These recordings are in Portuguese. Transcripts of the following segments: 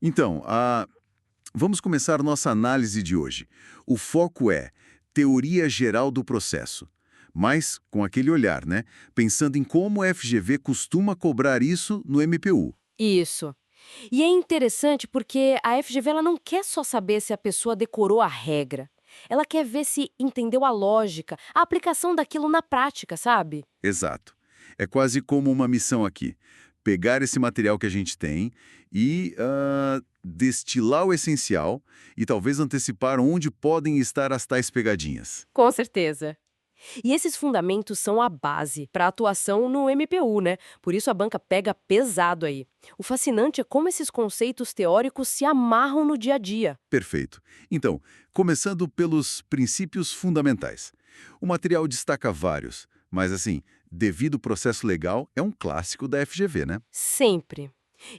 Então, vamos começar nossa análise de hoje. O foco é teoria geral do processo, mas com aquele olhar, né? Pensando em como a FGV costuma cobrar isso no MPU. Isso. E é interessante porque a FGV ela não quer só saber se a pessoa decorou a regra. Ela quer ver se entendeu a lógica, a aplicação daquilo na prática, sabe? Exato. É quase como uma missão aqui. Pegar esse material que a gente tem e destilar o essencial e talvez antecipar onde podem estar as tais pegadinhas. Com certeza. E esses fundamentos são a base para a atuação no MPU, né? Por isso a banca pega pesado aí. O fascinante é como esses conceitos teóricos se amarram no dia a dia. Perfeito. Então, começando pelos princípios fundamentais. O material destaca vários, mas assim, devido ao processo legal, é um clássico da FGV, né? Sempre.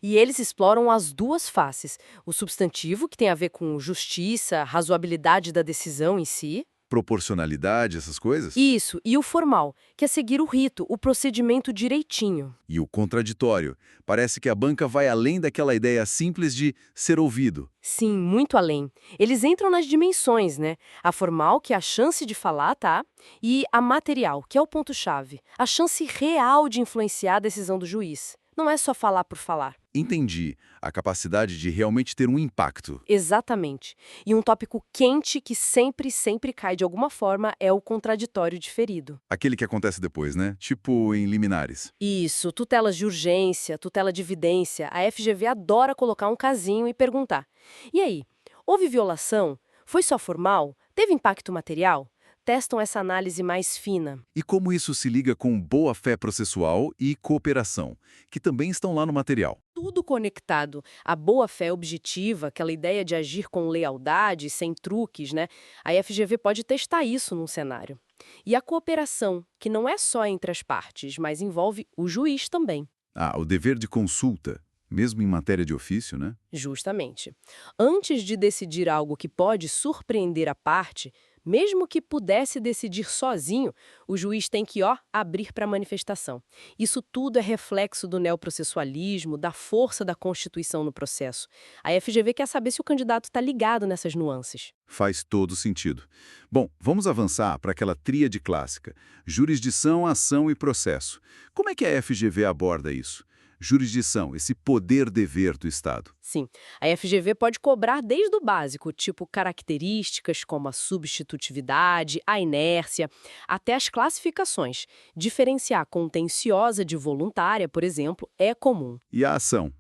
E eles exploram as duas faces: o substantivo, que tem a ver com justiça, razoabilidade da decisão em si, Proporcionalidade, essas coisas. isso, e o formal, que é seguir o rito, o procedimento direitinho. E o contraditório. Parece que a banca vai além daquela ideia simples de ser ouvido. Sim, muito além. Eles entram nas dimensões, né? A formal, que é a chance de falar, tá? E a material, que é o ponto-chave, a chance real de influenciar a decisão do juiz. Não é só falar por falar. Entendi. A capacidade de realmente ter um impacto. Exatamente. E um tópico quente que sempre cai de alguma forma é o contraditório diferido. Aquele que acontece depois, né? Tipo em liminares. Isso, tutelas de urgência, tutela de evidência. A FGV adora colocar um casinho e perguntar: e aí, houve violação? Foi só formal? Teve impacto material? Testam essa análise mais fina. E como isso se liga com boa-fé processual e cooperação, que também estão lá no material. Tudo conectado. A boa-fé objetiva, aquela ideia de agir com lealdade, sem truques, né? A FGV pode testar isso num cenário. E a cooperação, que não é só entre as partes, mas envolve o juiz também. O dever de consulta, mesmo em matéria de ofício, né? Justamente. Antes de decidir algo que pode surpreender a parte, mesmo que pudesse decidir sozinho, o juiz tem que, abrir para manifestação. Isso tudo é reflexo do neoprocessualismo, da força da Constituição no processo. A FGV quer saber se o candidato está ligado nessas nuances. Faz todo sentido. Bom, vamos avançar para aquela tríade clássica: jurisdição, ação e processo. Como é que a FGV aborda isso? Jurisdição, esse poder-dever do Estado. Sim, a FGV pode cobrar desde o básico, tipo características como a substitutividade, a inércia, até as classificações. Diferenciar contenciosa de voluntária, por exemplo, é comum. E a ação?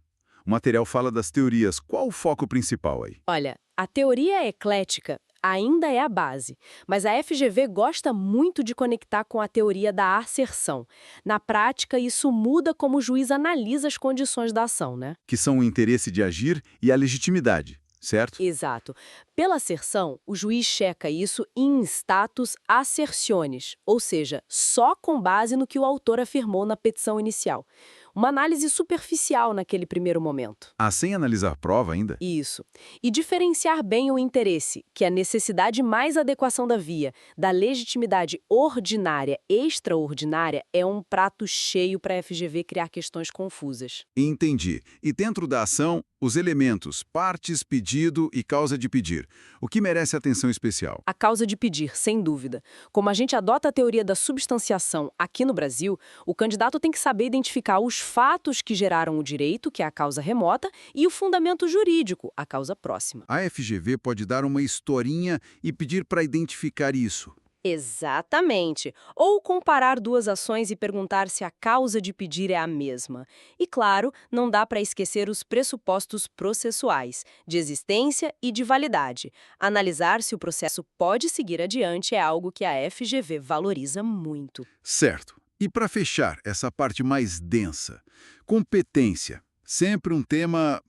O material fala das teorias. Qual o foco principal aí? Olha, a teoria eclética ainda é a base, mas a FGV gosta muito de conectar com a teoria da asserção. Na prática, isso muda como o juiz analisa as condições da ação, né? Que são o interesse de agir e a legitimidade, certo? Exato. Pela asserção, o juiz checa isso em status assertiones, ou seja, só com base no que o autor afirmou na petição inicial. Uma análise superficial naquele primeiro momento. Sem analisar prova ainda? Isso. E diferenciar bem o interesse, que é a necessidade mais adequação da via, da legitimidade ordinária e extraordinária, é um prato cheio para a FGV criar questões confusas. Entendi. E dentro da ação, os elementos, partes, pedido e causa de pedir. O que merece atenção especial? A causa de pedir, sem dúvida. Como a gente adota a teoria da substanciação aqui no Brasil, o candidato tem que saber identificar os fatos que geraram o direito, que é a causa remota, e o fundamento jurídico, a causa próxima. A FGV pode dar uma historinha e pedir para identificar isso. Exatamente. Ou comparar duas ações e perguntar se a causa de pedir é a mesma. E, claro, não dá para esquecer os pressupostos processuais, de existência e de validade. Analisar se o processo pode seguir adiante é algo que a FGV valoriza muito. Certo. E para fechar essa parte mais densa, competência. Sempre um tema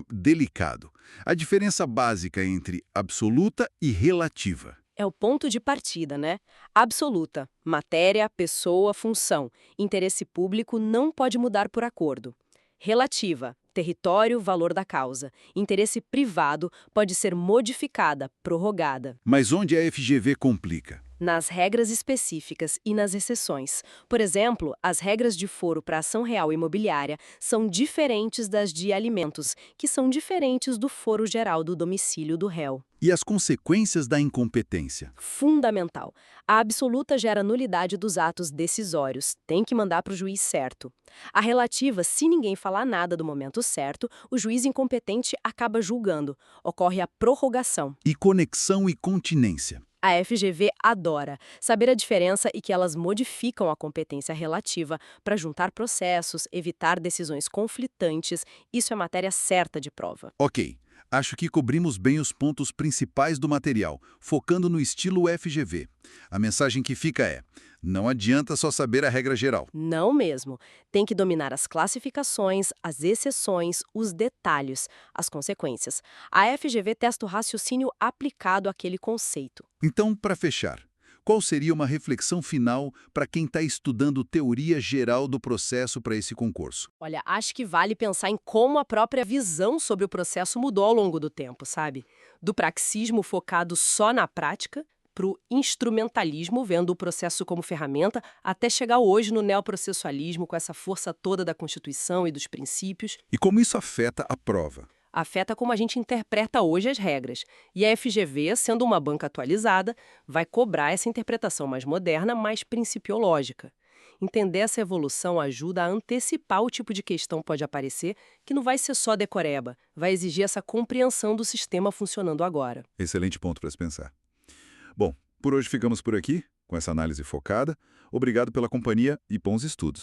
delicado. A diferença básica entre absoluta e relativa. É o ponto de partida, né? Absoluta. Matéria, pessoa, função. Interesse público não pode mudar por acordo. Relativa. Território, valor da causa. Interesse privado pode ser modificada, prorrogada. Mas onde a FGV complica? Nas regras específicas e nas exceções. Por exemplo, as regras de foro para ação real imobiliária são diferentes das de alimentos, que são diferentes do foro geral do domicílio do réu. E as consequências da incompetência? Fundamental. A absoluta gera nulidade dos atos decisórios. Tem que mandar para o juiz certo. A relativa, se ninguém falar nada do momento certo, o juiz incompetente acaba julgando. Ocorre a prorrogação. E conexão e continência? A FGV adora saber a diferença e que elas modificam a competência relativa para juntar processos, evitar decisões conflitantes. Isso é matéria certa de prova. Ok, acho que cobrimos bem os pontos principais do material, focando no estilo FGV. A mensagem que fica é: não adianta só saber a regra geral. Não mesmo. Tem que dominar as classificações, as exceções, os detalhes, as consequências. A FGV testa o raciocínio aplicado àquele conceito. Então, para fechar, qual seria uma reflexão final para quem está estudando teoria geral do processo para esse concurso? Olha, acho que vale pensar em como a própria visão sobre o processo mudou ao longo do tempo, sabe? Do praxismo focado só na prática, para o instrumentalismo, vendo o processo como ferramenta, até chegar hoje no neoprocessualismo, com essa força toda da Constituição e dos princípios. E como isso afeta a prova? Afeta como a gente interpreta hoje as regras. E a FGV, sendo uma banca atualizada, vai cobrar essa interpretação mais moderna, mais principiológica. Entender essa evolução ajuda a antecipar o tipo de questão que pode aparecer, que não vai ser só decoreba, vai exigir essa compreensão do sistema funcionando agora. Excelente ponto para se pensar. Bom, por hoje ficamos por aqui, com essa análise focada. Obrigado pela companhia e bons estudos.